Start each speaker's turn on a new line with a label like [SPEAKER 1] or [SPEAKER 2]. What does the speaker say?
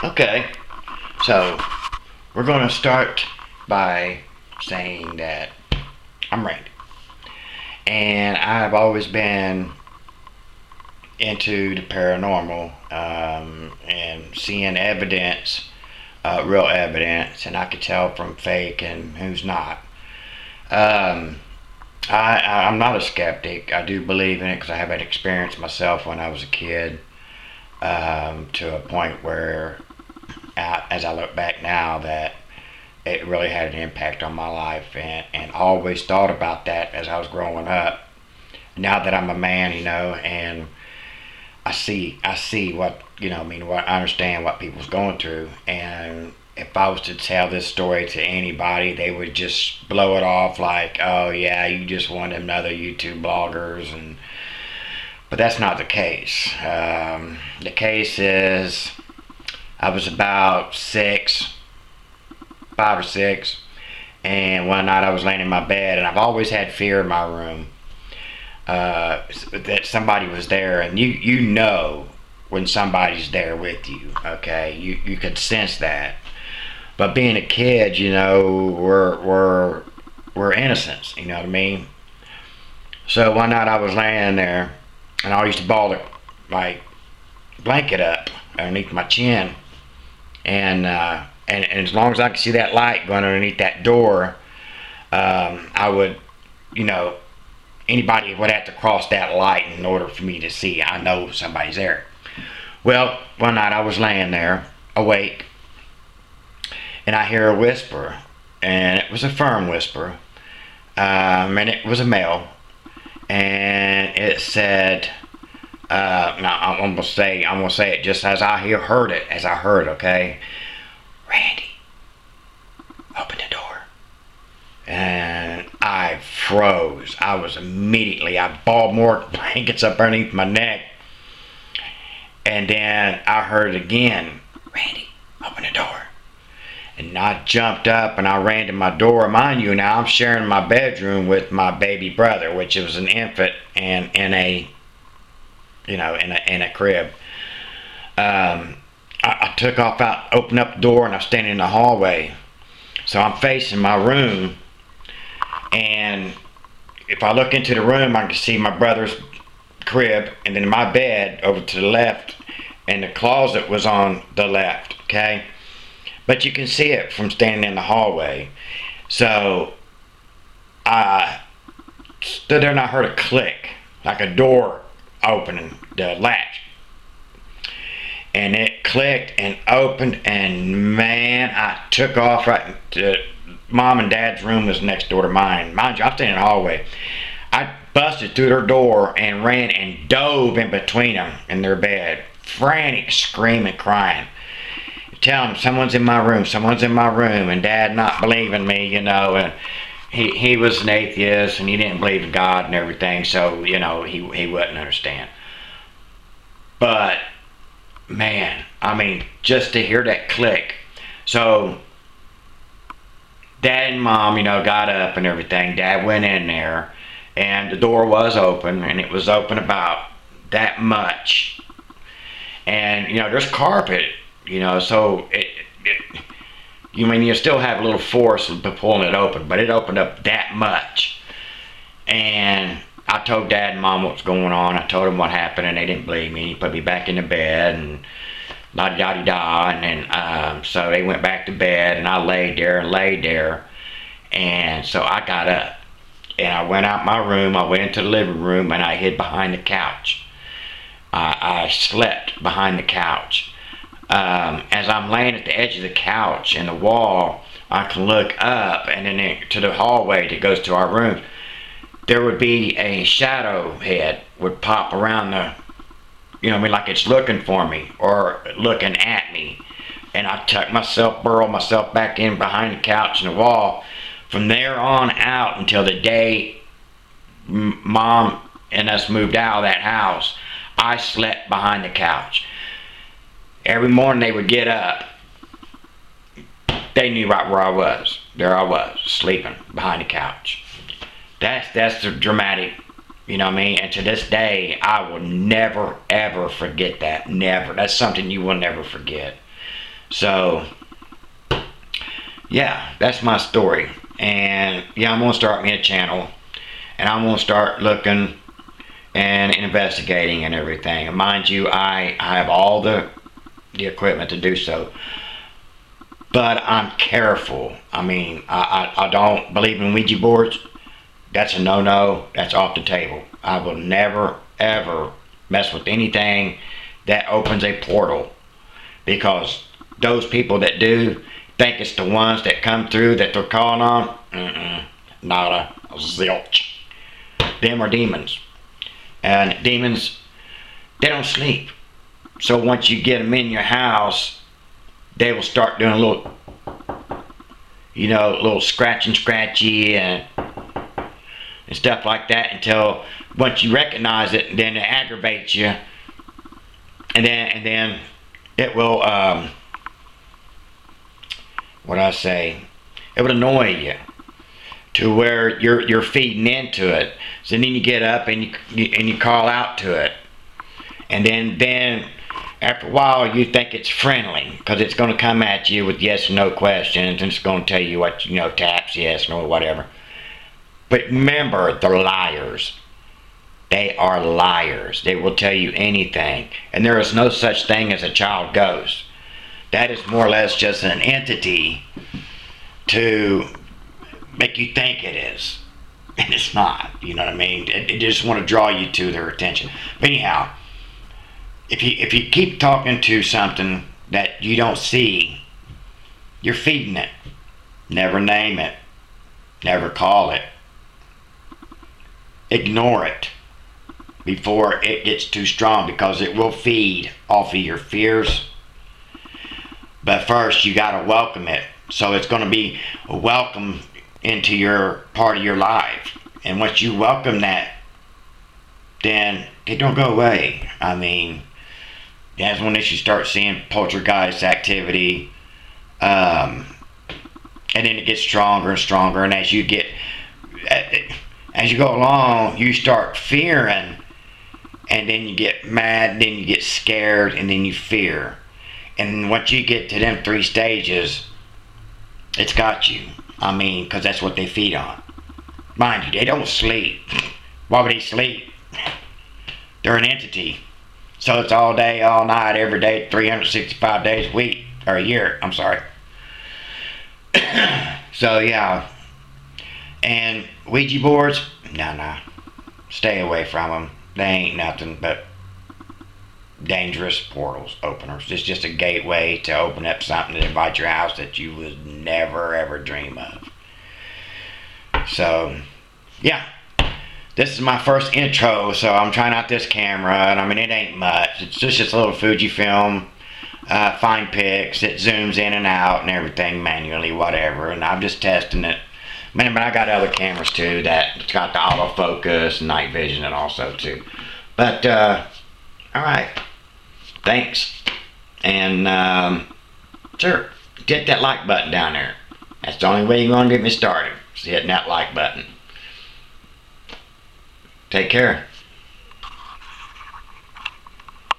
[SPEAKER 1] Okay, so we're going to start by saying that I'm Randy. And I've always been into the paranormal and seeing evidence, real evidence, and I could tell from fake and who's not. Um, I'm not a skeptic. I do believe in it because I have had experience myself when I was a kid, to a point where, as I look back now, that it really had an impact on my life, and always thought about that as I was growing up. Now that I'm a man, and I see what, what I understand what people's going through, and if I was to tell this story to anybody, they would just blow it off like, "Oh yeah, you just one of them other YouTube bloggers," and but that's not the case. The case is, I was about 5 or 6, and one night I was laying in my bed, and I've always had fear in my room, that somebody was there, and you know when somebody's there with you. Okay, you could sense that. But being a kid, we're innocents. You know what I mean? So one night I was laying there, and I used to ball the like blanket up underneath my chin, and as long as I could see that light going underneath that door, I would, you know, anybody would have to cross that light in order for me to see. I know somebody's there. Well, one night I was laying there awake, and I hear a whisper, and it was a firm whisper, and it was a male, and it said, now I'm gonna say it just as I heard it, okay, Randy, open the door. And I froze. I balled more blankets up underneath my neck. And then I heard it again, Randy, open the door. And I jumped up and I ran to my door. Mind you, now I'm sharing my bedroom with my baby brother, which was an infant and in a crib. I took off out, opened up the door, and I'm standing in the hallway. So I'm facing my room, and if I look into the room, I can see my brother's crib, and then my bed over to the left, and the closet was on the left, okay? But you can see it from standing in the hallway. So I stood there and I heard a click, like a door opening, the latch. And it clicked and opened, and man, I took off right to mom and dad's room was next door to mine. Mind you, I'm standing in the hallway. I busted through their door and ran and dove in between them in their bed, frantic, screaming, crying, telling them someone's in my room, and dad not believing me, and he was an atheist and he didn't believe in God and everything, so he wouldn't understand. But man, I mean, just to hear that click. So dad and mom, got up and everything. Dad went in there, and the door was open, and it was open about that much. And there's carpet, so you still have a little force of pulling it open, but it opened up that much. And I told dad and mom what was going on. I told them what happened, and they didn't believe me. He put me back in the bed, and la-di-da-di-da, and then so they went back to bed, and I laid there, and so I got up, and I went out my room. I went into the living room, and I hid behind the couch. I slept behind the couch. As I'm laying at the edge of the couch and the wall, I can look up, and then to the hallway that goes to our room. There would be a shadow head would pop around like it's looking for me or looking at me. And I burrow myself back in behind the couch and the wall. From there on out until the day mom and us moved out of that house, I slept behind the couch. Every morning they would get up. They knew right where I was. There I was, sleeping behind the couch. That's the dramatic, and to this day, I will never, ever forget that. Never. That's something you will never forget. So, yeah, that's my story. And yeah, I'm gonna start me a channel, and I'm gonna start looking and investigating and everything. And mind you, I have all the equipment to do so, but I'm careful. I mean, I don't believe in Ouija boards. That's a no-no. That's off the table. I will never ever mess with anything that opens a portal, because those people that do think it's the ones that come through that they're calling on. Nada, zilch. Them are demons. And demons, they don't sleep. So once you get them in your house, they will start doing a little, little scratchy and stuff like that, until once you recognize it, then it aggravates you, and then it will, it would annoy you to where you're feeding into it. So then you get up and you call out to it, and then after a while you think it's friendly, because it's going to come at you with yes and no questions, and it's going to tell you what, taps yes, no, whatever. But remember, they're liars. They are liars. They will tell you anything, and there is no such thing as a child ghost. That is more or less just an entity to make you think it is, and it's not. You know what I mean? They just want to draw you to their attention. But anyhow, if you keep talking to something that you don't see, you're feeding it. Never name it. Never call it. Ignore it before it gets too strong, because it will feed off of your fears. But first, you got to welcome it. So it's going to be welcome into your part of your life. And once you welcome that, then it don't go away. I mean, that's when you start seeing poltergeist activity. And then it gets stronger and stronger. And as you go along, you start fearing. And then you get mad, then you get scared, and then you fear. And once you get to them 3 stages, it's got you. I mean, because that's what they feed on. Mind you, they don't sleep. Why would they sleep? They're an entity. So it's all day, all night, every day, 365 days a week, or a year, I'm sorry. So yeah. And Ouija boards, no. Stay away from them. They ain't nothing but dangerous portals openers. It's just a gateway to open up something to invite your house that you would never ever dream of. So, yeah. This is my first intro, so I'm trying out this camera, and I mean, it ain't much. It's just a little Fujifilm, fine pics. It zooms in and out and everything manually, whatever, and I'm just testing it. Man, but I got other cameras too that's got the autofocus and night vision and also too. But, alright. Thanks. And, sure, hit that like button down there. That's the only way you're going to get me started, is hitting that like button. Take care.